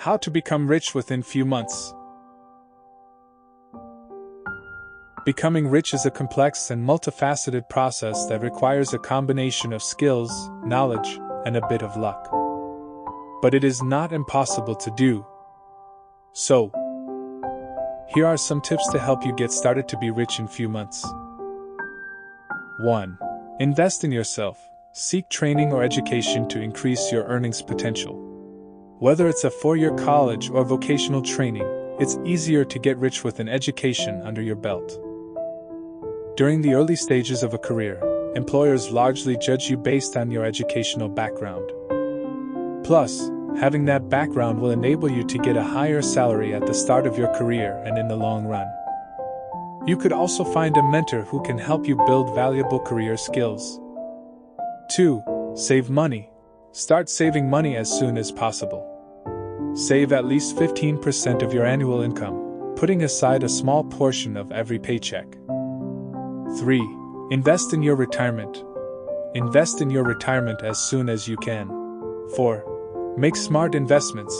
How to become rich within few months. Becoming rich is a complex and multifaceted process that requires a combination of skills, knowledge, and a bit of luck. But it is not impossible to do. So, here are some tips to help you get started to be rich in few months. 1. Invest in yourself. Seek training or education to increase your earnings potential. Whether it's a four-year college or vocational training, it's easier to get rich with an education under your belt. During the early stages of a career, employers largely judge you based on your educational background. Plus, having that background will enable you to get a higher salary at the start of your career and in the long run. You could also find a mentor who can help you build valuable career skills. 2. Save money. Start saving money as soon as possible. Save at least 15% of your annual income, putting aside a small portion of every paycheck. 3. Invest in your retirement. Invest in your retirement as soon as you can. 4. Make smart investments.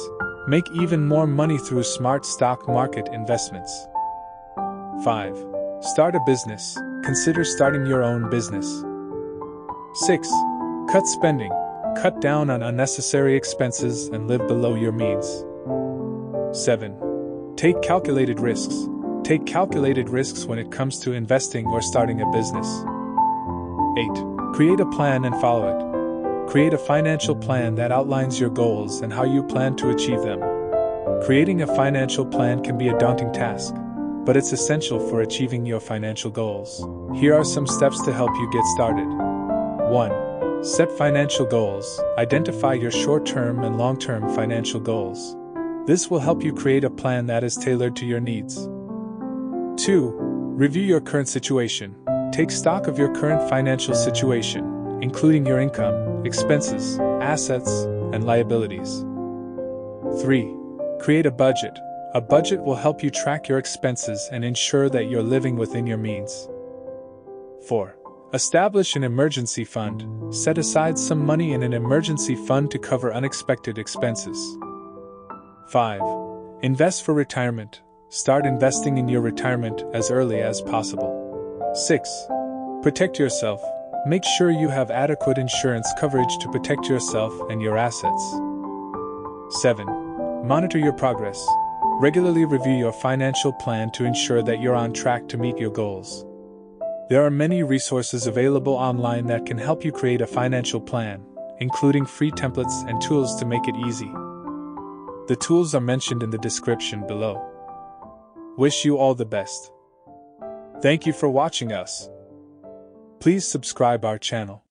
Make even more money through smart stock market investments. 5. Start a business. Consider starting your own business. 6. Cut spending. Cut down on unnecessary expenses and live below your means. 7. Take calculated risks. Take calculated risks when it comes to investing or starting a business. 8. Create a plan and follow it. Create a financial plan that outlines your goals and how you plan to achieve them. Creating a financial plan can be a daunting task, but it's essential for achieving your financial goals. Here are some steps to help you get started. 1. Set financial goals. Identify your short-term and long-term financial goals. This will help you create a plan that is tailored to your needs. 2. Review your current situation. Take stock of your current financial situation, including your income, expenses, assets, and liabilities. 3. Create a budget. A budget will help you track your expenses and ensure that you're living within your means. 4. Establish an emergency fund. Set aside some money in an emergency fund to cover unexpected expenses. 5. Invest for retirement. Start investing in your retirement as early as possible. 6. Protect yourself. Make sure you have adequate insurance coverage to protect yourself and your assets. 7. Monitor your progress. Regularly review your financial plan to ensure that you're on track to meet your goals. There are many resources available online that can help you create a financial plan, including free templates and tools to make it easy. The tools are mentioned in the description below. Wish you all the best. Thank you for watching us. Please subscribe our channel.